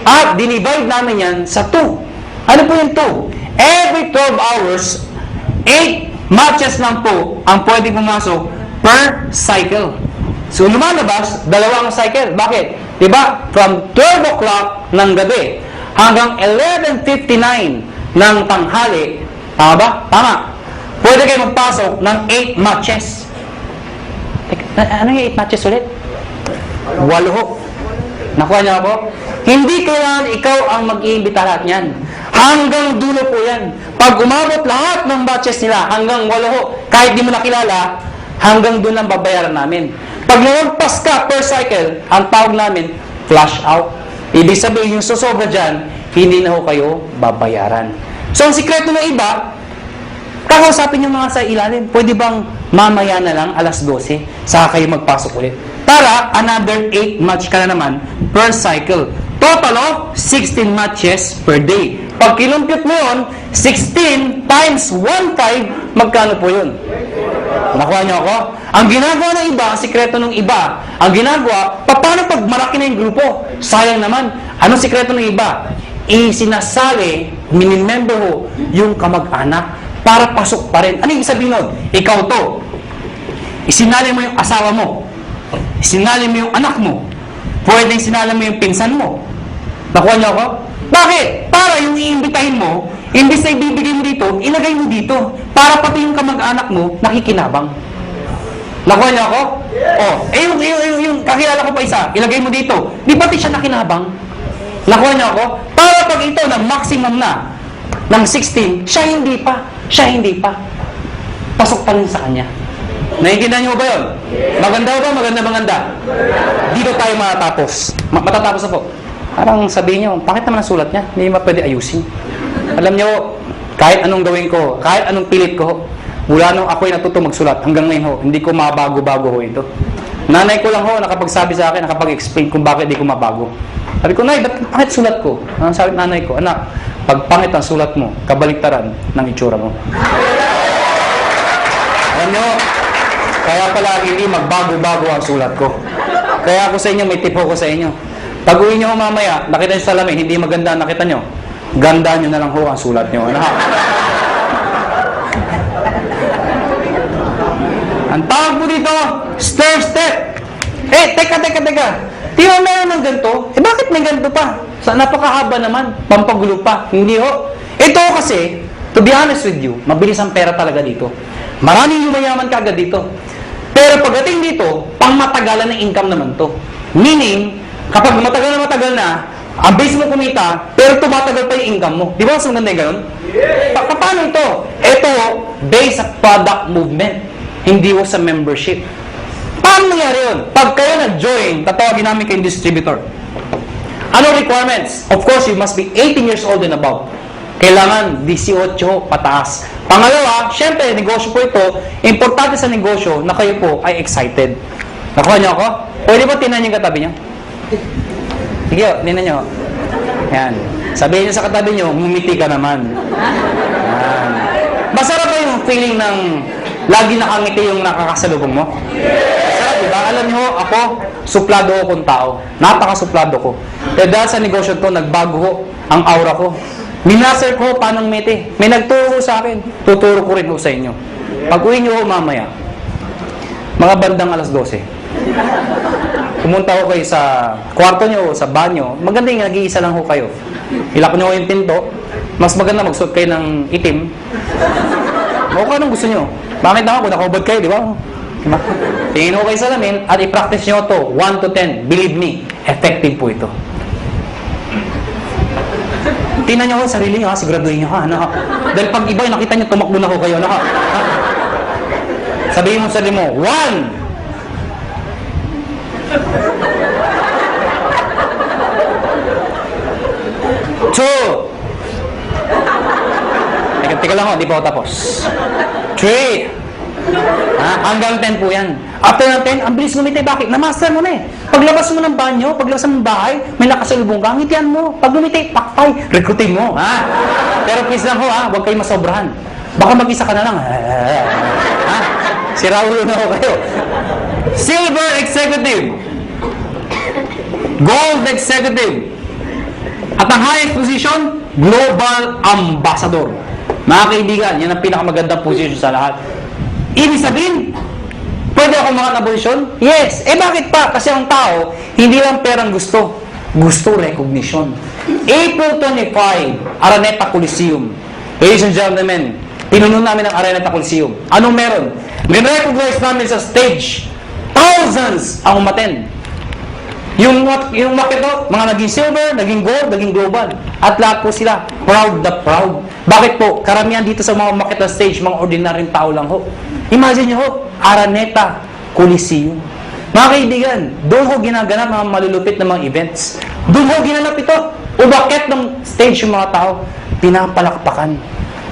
At dinivide namin yan sa 2. Ano po yung 2? Every 12 hours, 8 matches lang po ang pwede pumasok per cycle. So, lumalabas, 2 ang cycle. Bakit? Diba? From 12 o'clock ng gabi hanggang 11:59 ng tanghali, tama ba? Tama. Pwede kayo magpasok ng 8 matches. Ano yung 8 matches ulit? 8. Nakuha niyo ako? Hindi kailangan ikaw ang mag-iimbita lahat niyan. Hanggang dulo po yan. Pag umabot lahat ng batches nila, hanggang 8, kahit di mo nakilala, hanggang doon lang babayaran namin. Pag nalagpas ka per cycle, ang tawag namin, flush out. Ibig sabihin, yung susobra dyan, hindi na ho kayo babayaran. So, ang sikreto ng iba, kakausapin yung mga sa ilalim. Pwede bang mamaya na lang, alas 12, saka kayo magpasok ulit? Para, another 8 match ka na naman per cycle. Total of 16 matches per day. Pag kinumpute mo yun, 16 times 1.5, magkano po yun? Nakuha niyo ako? Ang ginagawa ng iba, ang sikreto ng iba, ang ginagawa, paano pag malaki na yung grupo? Sayang naman. Anong sikreto ng iba? Isinasali, minimember ho, yung kamag-anak para pasok pa rin. Ano yung sabihin nun? Ikaw to. Isinali mo yung asawa mo. Isinali mo yung anak mo. Pwedeng sinali mo yung pinsan mo. Nakuha niyo ako? Bakit? Para yung iimbitahin mo, imbis na ibibigay mo dito, ilagay mo dito. Para pati yung kamag-anak mo, nakikinabang. Nakuha niyo ako? Oh, yung kakilala ko pa isa, ilagay mo dito. Di pati siya nakinabang? Nakuha niyo ako? Para pag ito na maximum na, ng 16, siya hindi pa. Siya hindi pa. Pasok pa rin sa kanya. Naiintindihan niyo ba yun? Maganda ba? Maganda. Dito tayo matatapos. Matatapos na po. Parang sabihin niyo, bakit naman ang sulat niya? Hindi mo pwede ayusin. Alam niyo, kahit anong gawin ko, kahit anong pilit ko, mula nung ako'y natuto magsulat, hanggang ngayon ho, hindi ko mabago-bago ho ito. Nanay ko lang ho, nakapagsabi sa akin, nakapag-explain kung bakit hindi ko mabago. Sabi ko, Nay, bakit sulat ko? Ang sabi nanay ko, anak, pag pangit ang sulat mo, kabaliktaran ng itsura mo. Alam niyo, kaya pala hindi magbago-bago ang sulat ko. Kaya ako sa inyo, may tip ko sa inyo. Pag uwi nyo mamaya, nakita nyo sa salamin, hindi maganda nakita nyo, ganda nyo na lang ho ang sulat nyo. Ano ha? Ang tawag mo dito, stair step. Teka. Di ba meron ng ganito? Bakit may ganito pa? Napakahaba naman, pampagulo pa. Hindi ho. Ito kasi, to be honest with you, mabilis ang pera talaga dito. Maraming yumayaman kagad dito. Pero pagdating dito, pang matagalan ng income naman to. Meaning, kapag matagal na, ang base mo kumita, pero tumatagal pa yung income mo. Di ba mas maganda yung ganun? Paano ito? Ito, based sa product movement. Hindi ho sa membership. Paano nangyari yun? Pag kayo nag-join, tatawagin namin kayong distributor. Ano requirements? Of course, you must be 18 years old and above. Kailangan 18 pataas. Pangalawa, syempre, negosyo po ito. Importante sa negosyo na kayo po ay excited. Nakuha niyo ako? Pwede ba tinan yung katabi niyo? Sige, tinan niyo. Yan. Sabihin niyo sa katabi niyo, ngumiti ka naman. Yan. Masarap ba yung feeling ng lagi nakangiti yung nakakasalubong mo? Masarap, diba? Alam niyo, ako, suplado akong tao. Napaka-suplado ko. Pero dahil sa negosyo to, nagbago ko ang aura ko. Minaser ko paano ngumiti. May nagturo sa akin. Tuturo ko rin sa inyo. Pag-uwi niyo mamaya, mga bandang alas 12. Pumunta ko kayo sa kwarto nyo o sa banyo. Maganda yung nag-iisa lang ho kayo. Ilak nyo yung pinto. Mas maganda magsuot kayo ng itim. O kung anong gusto nyo. Bakit naman kung nakahubad kayo, di ba? Diba? Tingin ho kayo sa lamin at i-practice nyo to 1 to 10. Believe me, effective po ito. Tingnan nyo ho sarili nyo, siguraduhin nyo ha. Dahil pag iba nakita nyo, tumakbo na ho kayo. Sabihin mo sa sarili mo, 1. Teka lang ho, di pa ako tapos. 3. Hanggang 10 po yan. After ng 10, ang bilis ngumiti. Bakit? Na-master mo na eh. Paglabas mo ng banyo, paglabas mo ng bahay, may nakasalubong ka, ngitian mo. Pag ngumiti, pakpay, rekrutin mo. Pero please lang ho, huwag kayo masobrahan. Baka mag-isa ka na lang. Si Raulo na ho kayo. Silver Executive. Gold Executive. At ang highest position, Global Ambassador. Mga kaibigan, yan ang pinakamagandang position sa lahat. Ibig sabihin, pwede ako umangat na posisyon? Yes. Bakit pa? Kasi ang tao, hindi lang perang gusto. Gusto recognition. April 25, Araneta Coliseum. Ladies and gentlemen, pinuno namin ang Araneta Coliseum. Anong meron? Recognize namin sa stage. Thousands ang umattend. Yung market mga naging silver, naging gold, naging global. At lahat po sila, proud na proud. Bakit po? Karamihan dito sa mga market na stage, mga ordinaryong tao lang ho. Imagine nyo ho, Araneta Coliseum. Mga kaibigan, doon ho ginaganap mga malulupit na mga events. Doon ho ginanap ito. Ubaket ng stage yung mga tao. Pinapalakpakan.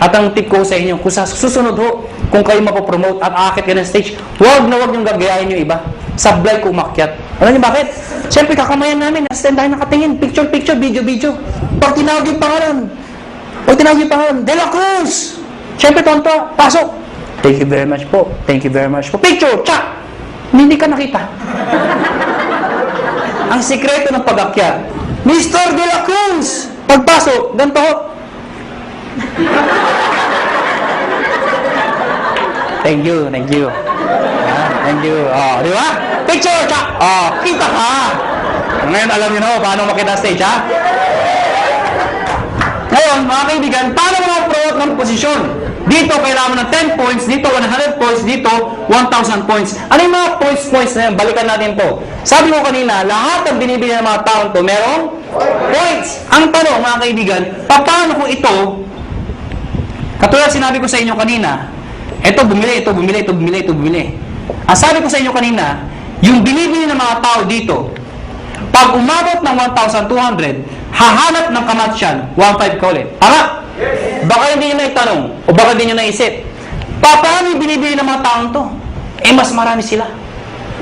At ang tip ko sa inyo, kung sa susunod ho, kung kayo mapopromote at aakit ka ng stage, huwag na huwag yung gagayahin yung iba. Sablay ko umakyat. Alam niyo bakit? Siyempre, kakamayan namin. Stand tayo nakatingin. Picture, video. Pag tinawag yung pangalan. De La Cruz! Siyempre, tonto. Pasok. Thank you very much po. Picture! Tsak! Hindi ka nakita. Ang sikreto ng pag-akyat, Mr. De La Cruz! Pagpasok, ganito ho. Thank you. Thank you. Di ba? Picture! Tsak! Kita ka! Ngayon, alam niyo na paano makita stage, ha? Ngayon, mga kaibigan, paano mo promote ng posisyon? Dito, kailangan ng 10 points. Dito, 100 points. Dito, 1,000 points. Ano yung mga points na yan? Balikan natin to. Sabi ko kanina, lahat ng binibili ng mga taon to, merong points. Ang tanong, mga kaibigan, paano ko ito, katulad sinabi ko sa inyo kanina, ito bumili. Ang sabi ko sa inyo kanina, yung binibili ng mga tao dito, pag umabot ng 1,200, hahanap ng kamatsyan, 1,500 ka ulit. Tama? Baka hindi nyo na itanong, o baka hindi nyo naisip, paano yung binibili ng mga taong to? Mas marami sila.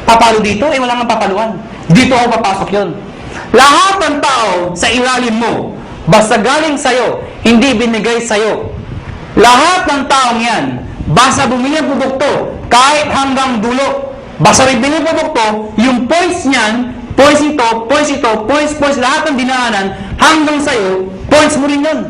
Papalo dito? Wala nga papaluan. Dito ako papasok yun. Lahat ng tao sa ilalim mo, basta galing sa'yo, hindi binigay sa'yo. Lahat ng taong yan, basta bumili ang produkto, kahit hanggang dulo, basta bibili ang produkto, yung points niyan, points, lahat ng dinaanan, hanggang sa'yo, points mo rin yun.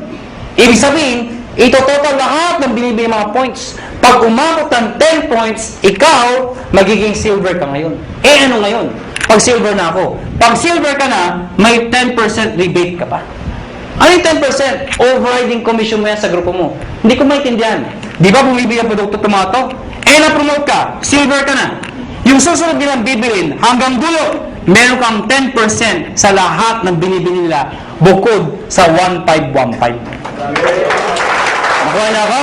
Ibig sabihin, ito total lahat ng binibili mga points. Pag umabot ng 10 points, ikaw, magiging silver ka ngayon. Ano ngayon? Pag silver na ako. Pag silver ka na, may 10% rebate ka pa. Ano yung 10%? Overriding commission mo yan sa grupo mo. Hindi ko maintindihan. Di ba bumibili ang produkto tomato? Na-promote ka, silver ka na. Yung susunod nilang bibilin, hanggang dulo, meron kang 10% sa lahat ng binibili nila bukod sa 1,515. Nakuha niyo ako?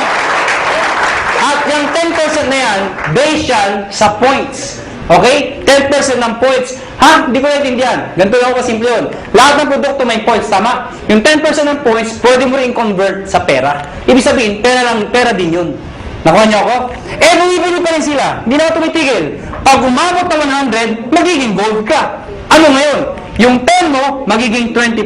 At yung 10% na yan, based yan sa points. Okay? 10% ng points. Hindi ko naintindihan. Ganito lang ako kasimple yun. Lahat ng produkto may points, tama? Yung 10% ng points, pwede mo rin convert sa pera. Ibig sabihin, pera din yun. Nakuha niyo ako? Bumibili pa rin sila. Hindi na ako tumitigil. Pag umabot na 100, magiging gold ka. Ano ngayon? Yung 10 mo, magiging 20%.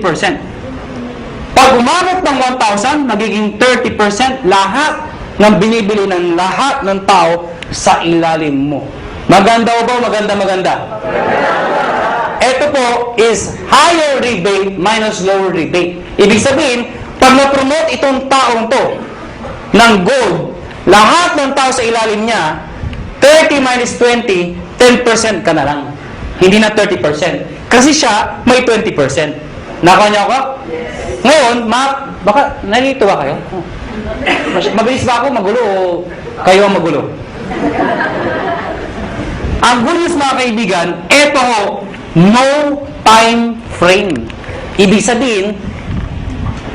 Pag umabot ng 1,000, magiging 30% lahat ng binibili ng lahat ng tao sa ilalim mo. Maganda o ba? Maganda. Ito po is higher rebate minus lower rebate. Ibig sabihin, pag na-promote itong taong to ng gold, lahat ng tao sa ilalim niya, 30 minus 20, 10% ka na lang. Hindi na 30%. Kasi siya, may 20%. Nakuha niyo ako? Ngayon, baka nalito ba kayo? Mabilis ba ako magulo o kayo ang magulo? Ang good news, mga kaibigan, eto ho, no time frame. Ibig sabihin,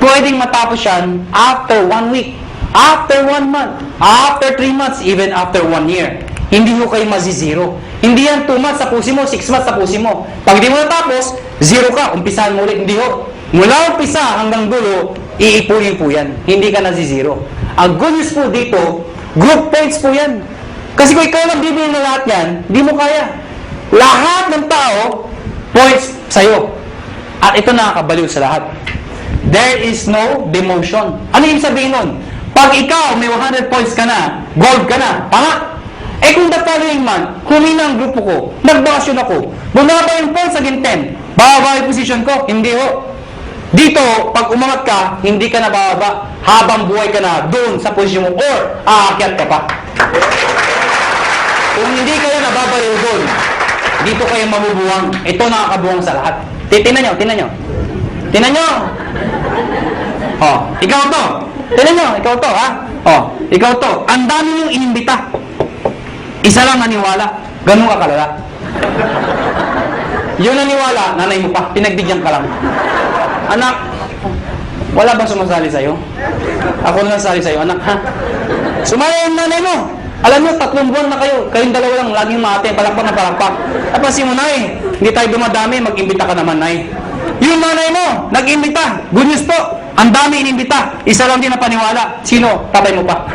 pwedeng matapos yan after 1 week, after 1 month, after 3 months, even after 1 year. Hindi ho kayo mazizero. Hindi yan 2 months tapusin mo, 6 months tapusin mo. Pag di mo natapos, 0 ka, umpisahan mo ulit. Hindi ho. Mula umpisa hanggang dulo, iipunin po yan. Hindi ka nazizero. Ang good news po dito, group points po yan. Kasi kung ikaw lang bibili na lahat yan, di mo kaya. Lahat ng tao, points sa'yo. At ito nakakabaliw sa lahat. There is no demotion. Ano yung sabihin nun? Pag ikaw may 100 points ka na, gold ka na, tama? Kung the following month, humina ang grupo ko, nagbakasyon ako, bumaba yung points, naging 10, bababa yung position ko, hindi ho. Dito, pag umangat ka, hindi ka na bababa. Habang buhay ka na doon sa posisyon mo or aakyat ka pa. Kung hindi kayo nababaliw doon, dito kayo mabubuwang. Ito nakakabuwang sa lahat. Tingnan nyo, tingnan nyo. Tingnan nyo. Oh, ikaw to. Tingnan nyo, ikaw to, ha? Oh, ikaw to. Ang dami yung inimbita. Isa lang naniwala. Ganun ka kalala. Yung naniwala, nanay mo pa, pinagbigyan ka lang. Anak, wala bang sumasali sa'yo? Ako na nasali sa'yo, anak, ha? Sumaya yung nanay mo. Alam nyo, 3 buwan na kayo. Kayong dalawa lang, laging mate, palakpak na palakpak. Tapasin mo, nay. Hindi tayo dumadami, mag-imbita ka naman, nay. Yung nanay mo, nag-imbita. Good news po. Ang dami inimbita. Isa lang din na paniwala. Sino? Tatay mo pa.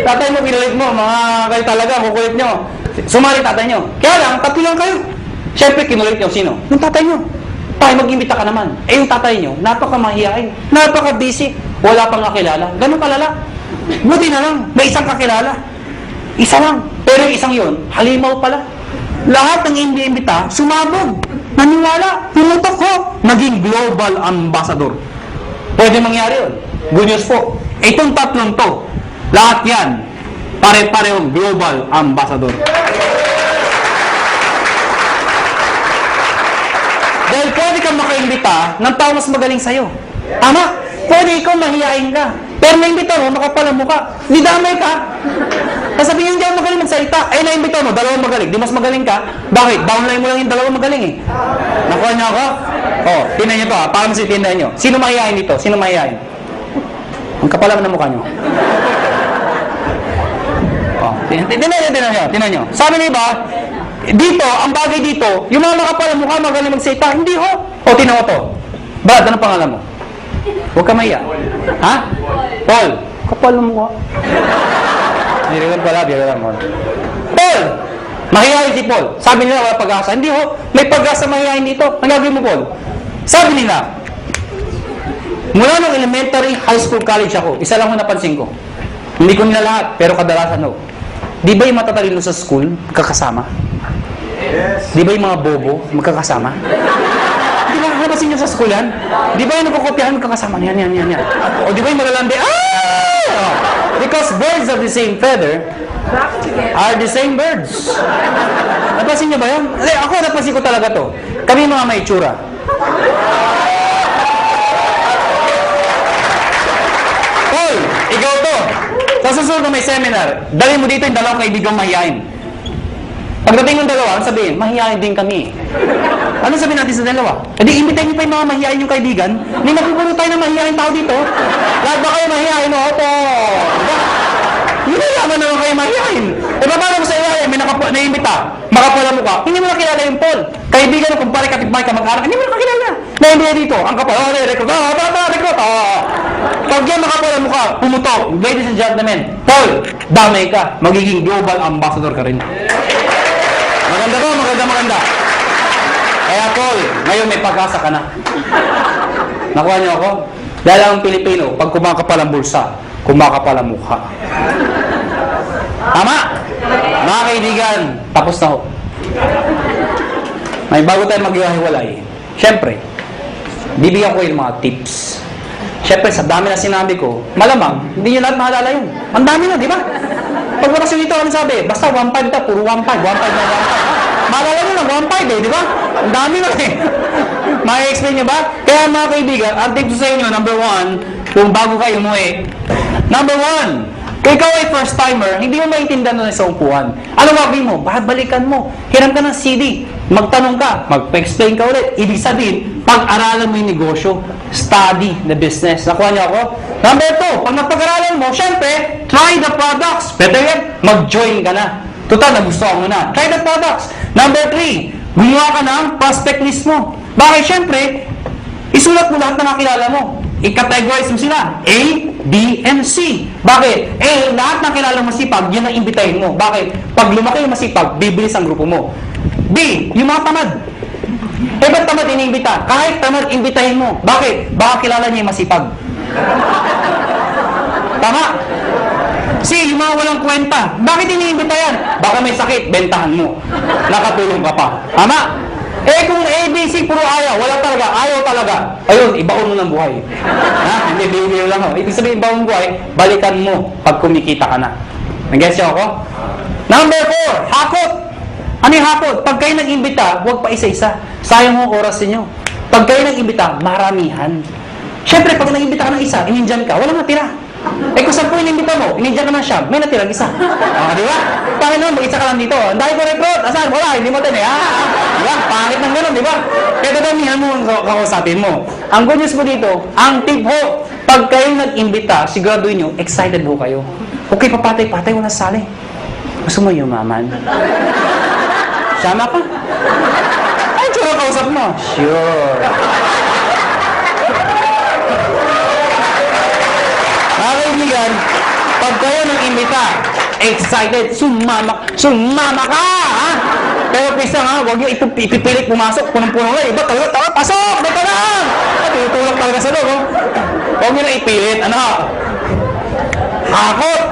Tatay mo, kinulit mo. Mga kayo talaga, kukulit nyo. Sumali tatay nyo. Kaya lang, 3 lang kayo. Siyempre, kinulit nyo. Sino? Yung tatay nyo. Tayo, mag-imbita ka naman. Eh, yung tatay nyo, napaka-mahihain. Napaka-busy. Wala pang kakilala. Ganun kalala. Buti na lang, may isang kakilala. Isa lang. Pero yung isang yun, halimaw pala. Lahat ng imbita, sumabog. Naniwala. Pumutok ko. Naging global ambassador. Pwede mangyari yun. Good news po. Itong 3 to, lahat yan, pare-parehong global ambassador. Dahil pwede kang makaimbita ng tao mas magaling sa'yo. Tama? Pwede ikaw mahihain ka. Pero naimbita mo, makapalang mukha. Di damay ka. Sasabihin hindi ako magaling magsalita. Eh, naimbita mo, 2 magaling. Di mas magaling ka. Bakit? Downline mo lang yung 2 magaling eh. Nakuha niyo ako? Oh, tinan niyo to ha. Para masitindahan niyo. Sino mahihain dito? Sino mahihain? Ang kapal naman ng mukha niyo. Oh, tinan niyo. Sabi niyo ba, dito, ang bagay dito, yung mga makapal ang mukha magaling magsalita, hindi ho. O, tinan mo to. Brad, anong pangalan mo? Huwag ka mahiya. Ha? Paul. Kapal ng mukha. Biro pala, biro lang mo. Paul! Mahihayin si Paul. Sabi nila wala pag-asa. Hindi ho, may pag-asa mahihayin dito. Ang gagawin mo, Paul? Sabi nila, mula nung elementary, high school, college ako, isa lang ho napansin ko. Hindi ko nila lahat, pero kadalasan ho. Di ba yung matatalino sa school, magkakasama? Yes. Di ba yung mga bobo, magkakasama? Di ba, napansin nyo sa school yan? Di ba yung nagkukopyahan, magkakasama? Yan. O di ba yung malalandi? Because birds of the same feather are the same birds. Napansin nyo ba yan? Ako, napansin ko talaga to. Kami mga may itsura. Paul, ikaw to. Sa susunod na may seminar, dali mo dito yung 2 kaibigang mahihain. Pagdating ng 2, sabihin, mahihain din kami. Ano sabihin natin sa 2? Hindi, imbitahin niyo pa yung mga mahihain yung kaibigan. Hindi mapupuno tayo ng mahihain tao dito. Lahat ba kayo mahihain? Opo. Hindi naman naman kayo mahihain. E paano mo sa iyahin? May naimbita. Makapala mo ka. Hindi mo nakilala yung Paul. Kaibigan mo, kumpare, kapitbahay ka, mag-aral. Hindi mo nakakilala. Naimbita dito. Ang kapal. Recruit. Recruit. Pag yan makapala mo ka, pumutok. Ladies and gentlemen, Paul, damay ka. Magiging global ambassador ka rin. Maganda ba? Maganda. Kaya Paul, ngayon may pag-asa ka na. Nakuha niyo ako? Dahil ang Pilipino, pag kumakapal ang bulsa, kumakapal ang mukha. Tama? Mga kaibigan, tapos na ho. May bago tayo maghiwalay. Siyempre, bibigyan ko yung mga tips. Siyempre, sa dami na sinabi ko, malamang, hindi nyo lahat mahalala yun. Ang dami na, di ba? Pag bakasyon dito, ano sabi? Basta 1.5 ta, puro 1.5 na 1.5. Maalala nyo lang, 1.5 eh, di ba? Ang dami na eh. Ma-explain nyo ba? Kaya mga kaibigan, ang tip ko sa inyo, number 1, kung bago kayo umuwi, number 1, kung ikaw ay first timer, hindi mo maintindihan na sa upuan. Ano gagawin mo? Balikan mo. Hiram ka ng CD. Magtanong ka. Mag-explain ka ulit. Ibig sabihin, pag-aralan mo yung negosyo. Study the business. Nakuha niyo ako? Number 2, pag napag-aralan mo, syempre, try the products. Better yet, mag-join ka na. Total, nagustuhan mo na. Try the products. Number 3, gumawa ka ng prospect list mo. Bakit? Syempre, isulat mo lahat ng nakilala mo. I-categorize mo sila. A, B, and C. Bakit? A, lahat ng kilala mo masipag, yun ang imbitahin mo. Bakit? Pag lumaki yung masipag, bibilis ang grupo mo. B, yung mga tamad. Eh, ba't tamad iniimbita? Kahit tamad, imbitahin mo. Bakit? Baka kilala niya yung masipag. Tama? C, yung mga walang kwenta. Bakit iniimbita yan? Baka may sakit, bentahan mo. Nakatulong ka pa. Tama? Eh kung ABC, puro ayaw, wala talaga, ayaw talaga. Ayun, ibaon mo ng buhay. Ha? Hindi, bibiro lang ako. Ibig sabihin, ibaon buhay, balikan mo pag kumikita ka na. Nag-guess niyo ako? Number 4, hakot. Ano yung hakot? Pag kayo nag-imbita, huwag pa isa-isa. Sayang mo oras ninyo. Pag kayo nag-imbita, maramihan. Siyempre, pag nag-imbita ka ng isa, inindyan ka, walang natira. Eh kung 10 inimbita mo, inindyan ka ng siyam, may natirang isa. Di ba? Panginoon, mag-isa ka lang dito. Ang dahil ko recruit, asan? Wala, hindi mo din eh. Di ba? Pangit ng gano'n, di ba? Kaya dadamihan mo ang kakausapin mo. Ang good news mo dito, ang tip ho, pag kayo nag-imbita, siguraduhin nyo, excited ho kayo. Okay, papatay-patay, wala sali. Gusto mo yumaman? Sama ka? Ay, tsura kausap mo. Sure. Mga kaibigan, pag kayo nag-imbita, excited, sumama ka, ha? Pero pisa nga, huwag nyo ipipilit pumasok, punong-punong lang, iba, tara, pasok, dito lang! At tutulak talaga sa loob, oh. Huwag nyo na ipilit, ano? Hakot!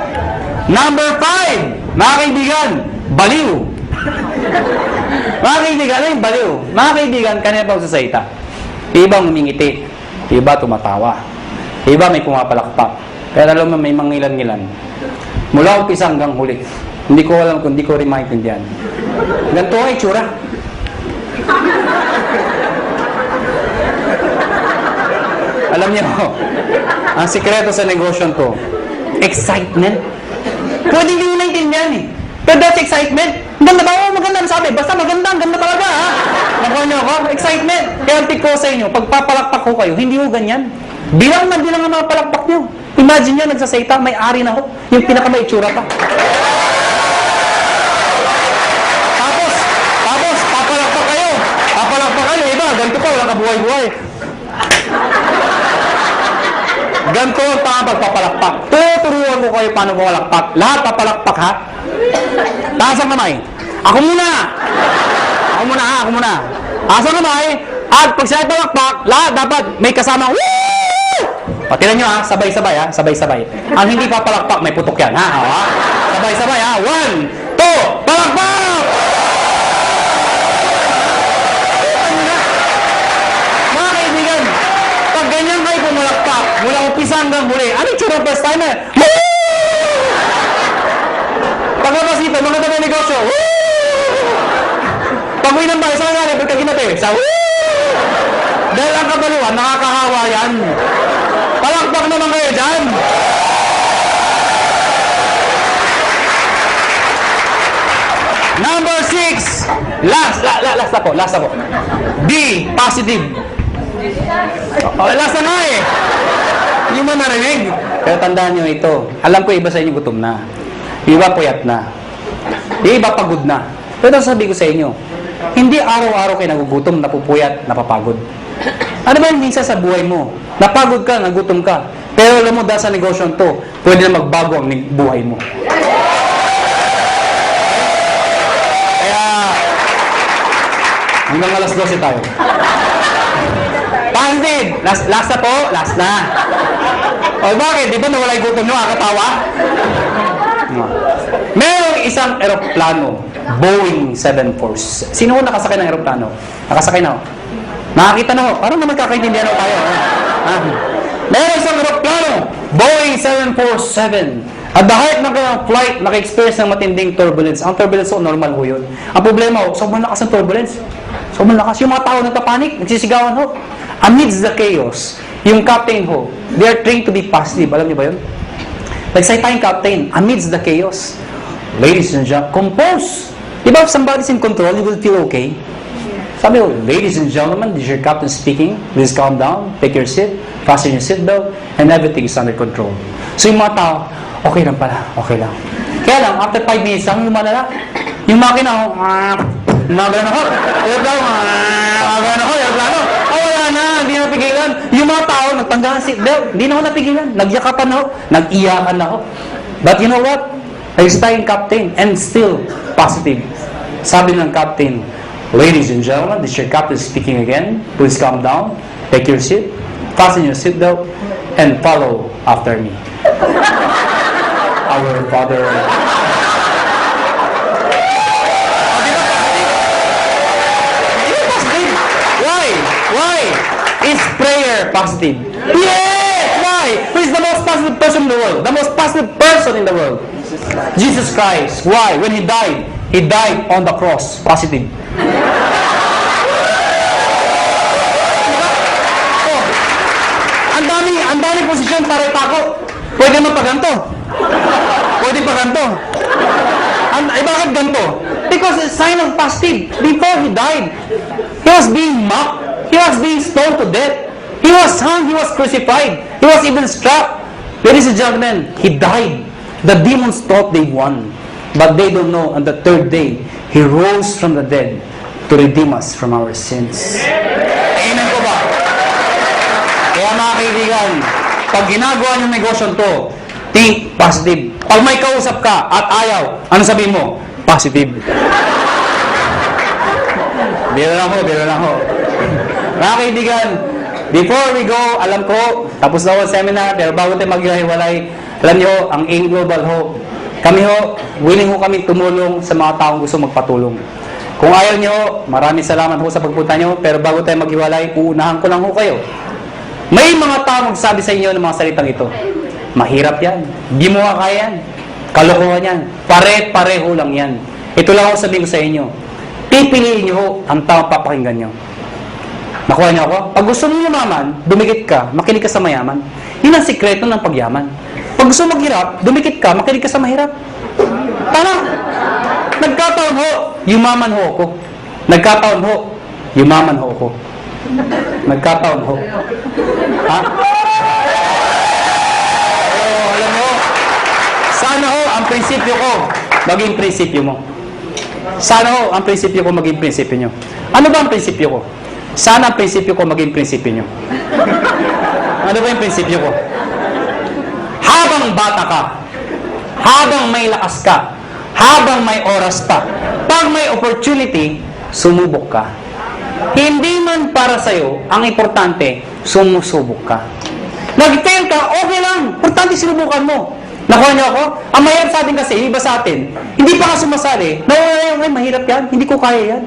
Number 5, mga kaibigan, baliw. Mga kaibigan, ano yung baliw? Mga kaibigan, kanina pa ako sa salita. Iba ngumingiti, iba tumatawa, iba may pumapalakpak. Pero alam mo, may mangilan-ngilan. Mula umpisa hanggang huli. Hindi ko alam kung hindi ko rin maintindihan. Ganito ay tsura. Alam niyo, ang sikreto sa negosyo ko, excitement. Pwede hindi mo naintindihan eh. Pero that's excitement. Ganda ba? Oo, maganda ang sabi. Basta maganda, ang ganda talaga ha. Nakuha niyo ako? Excitement. Kaya ang tip ko sa inyo, pagpapalakpak ko kayo, hindi mo ganyan. Bilang ang mga palakpak niyo. Imagine nyo, nagsasayta, may ari na ho. Yung pinakamaitsura pa. Tapos, papalakpak kayo. Papalakpak kayo, iba, ganito pa, walang kabuhay-buhay. Ganito ang pagpapalakpak. Tuturuan ko kayo paano papalakpak. Lahat papalakpak, ha? Taas ang kamay. Ako muna. Ako muna. Taas ang kamay. At pag siya palakpak, lahat dapat may kasama. Woo! Patinan nyo ha, sabay-sabay ha, sabay-sabay. Ang hindi papalakpak, may putok yan ha. Sabay-sabay ha, 1, 2, palakpak! Mga kaibigan, pag ganyan kayo pumalakpak, mula umpisa hanggang huli, anong tsura first timer? Pagkapasipan, mga tabi negosyo, pag-uwi ng bahay, saan nga rin, pagkaginate, sa dahil ang kabaluan, nakakahawa yan. Palakpak naman kayo dyan. Number 6. Last na po. D. Positive. Last na nga eh. Hindi mo narinig. Pero tandaan nyo ito. Alam ko iba sa inyo gutom na. Iba puyat na. Iba pagod na. Pero sabi ko sa inyo, hindi araw-araw kayo nagugutom, napupuyat, napapagod. Ano ba yung minsan sa buhay mo? Napagod ka, nagutom ka. Pero alam mo, dahil sa negosyo to, pwede na magbago ang buhay mo. Kaya, hanggang alas 12 tayo. Positive! Last na po? Last na. O bakit? Di ba nawala yung gutom nyo? Katawa? Merong isang eroplano, Boeing 747. Sino ko nakasakay ng eroplano? Nakasakay na ako. Nakakita na ho. Parang naman kakaintindihan ho tayo. Meron isang eroplano, Boeing 747. At the height ng flight, naka-experience ng matinding turbulence. Ang turbulence ho, normal ho yun. Ang problema ho, sobrang lakas ng turbulence. Sobrang lakas. Yung mga tao nagpapanik, nagsisigawan ho. Amidst the chaos, yung captain ho, they are trained to be positive. Alam niyo ba yun? Nagsayta yung captain, amidst the chaos. Ladies and gentlemen, compose. Diba if somebody's in control, you will feel okay? Sabi ko, ladies and gentlemen, this is your captain speaking. Please calm down, take your seat, fasten your seatbelt, and everything is under control. So yung mga tao, okay lang pala, okay lang. Kaya lang, after 5 minutes lang, lumalala. Yung makina, gumagano ko, aeroplano. Wala na, hindi na napigilan. Yung mga tao, nagtanggalan seatbelt, hindi na ako napigilan. Nagyakapan na ako, nag-iyakan na ako. But you know what? Nag-stay yung captain, and still positive. Sabi ng captain, ladies and gentlemen, this is your captain speaking again. Please calm down, take your seat, fasten your seatbelt, and follow after me. Our Father. Is prayer positive? Yes! Why? Who is the most positive person in the world? The most positive person in the world? Jesus Christ. Why? When He died on the cross. Positive. Oh, ang dami posisyon para itako. Pwede mo pa ganito. Pwede pa ganito. Bakit ganito? Because it's a sign of positive. Before He died, He was being mocked. He was being stoned to death. He was hung. He was crucified. He was even struck. Ladies and gentlemen, He died. The demons thought they won. But they don't know, on the third day, He rose from the dead to redeem us from our sins. Amen ko ba? Kaya mga kaibigan, pag ginagawa niyong negosyo to, think positive. Pag may kausap ka at ayaw, ano sabihin mo? Positive. Biro lang ho. Mga kaibigan, before we go, alam ko, tapos na ho ang seminar, pero bago tayo maghiwalay, alam niyo, ang AIM Global ho, kami ho, willing ho kami tumulong sa mga taong gusto magpatulong. Kung ayaw niyo, maraming salamat ho sa pagpunta niyo, pero bago tayo maghiwalay, uunahan ko lang ho kayo. May mga taong magsabi sa inyo ng mga salitang ito. Mahirap yan. Di mo kaya yan. Kalokohan yan. Pare-pareho lang yan. Ito lang ako sabihin ko sa inyo. Pipiliin niyo ho ang taong papakinggan niyo. Nakuha niyo ako? Pag gusto niyo yumaman, dumikit ka, makinig ka sa mayaman. Yun ang sikreto ng pagyaman. Pag gusto maghirap, dumikit ka, makinig ka sa mahirap. Tama. Nagkataon ho, yumaman ho ako. Nagkataon ho, yumaman ho ako. Nagkataon ho. Ha? Oh, alam mo, sana ho, ang prinsipyo ko, maging prinsipyo mo. Sana ho, ang prinsipyo ko maging prinsipyo nyo. Ano ba ang prinsipyo ko? Sana ang prinsipyo ko maging prinsipyo nyo. Ano ba yung prinsipyo ko? Habang bata ka, habang may lakas ka, habang may oras pa, pag may opportunity, sumubok ka. Hindi man para sa'yo, ang importante, sumusubok ka. Nag-fail ka, okay lang. Importante sinubukan mo. Nakuha niyo ako? Ang mahirap sa atin kasi, iba sa atin, hindi pa ka sumasali. Ay, mahirap yan. Hindi ko kaya yan.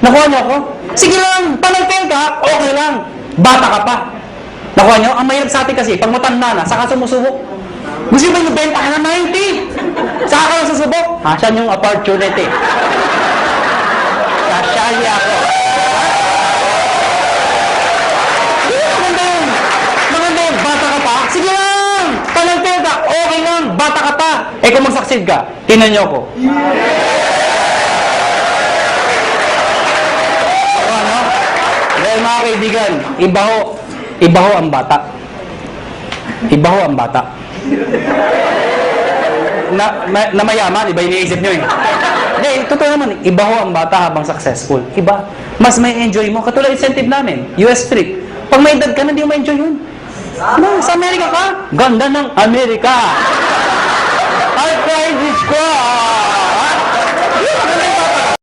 Nakuha niyo ako? Sige lang, pag nag-fail ka, okay lang. Bata ka pa. Nakuha niyo? Ang mahirap sa atin kasi, pag matanda na, saka sumusubok. Gusto ba yung benta ka na 90? Saka ka lang susubok? Saan yung opportunity? Sasali ako. Maganda yun. Bata ka pa? Sige lang! Pag nag-fail ka, okay lang. Bata ka pa. Eh kung mag-succeed ka, tinan niyo ako. Ano? Dahil mga kaibigan, iba ho ang bata. Iba ho ang bata. Na mayaman, iba iniisip nyo eh. Hindi, totoo naman, iba ho ang bata habang successful. Iba. Mas may enjoy mo. Katulad incentive namin, US trip. Pag may edad ka na, hindi mo ma-enjoy yun. Sa Amerika ka? Ganda ng Amerika.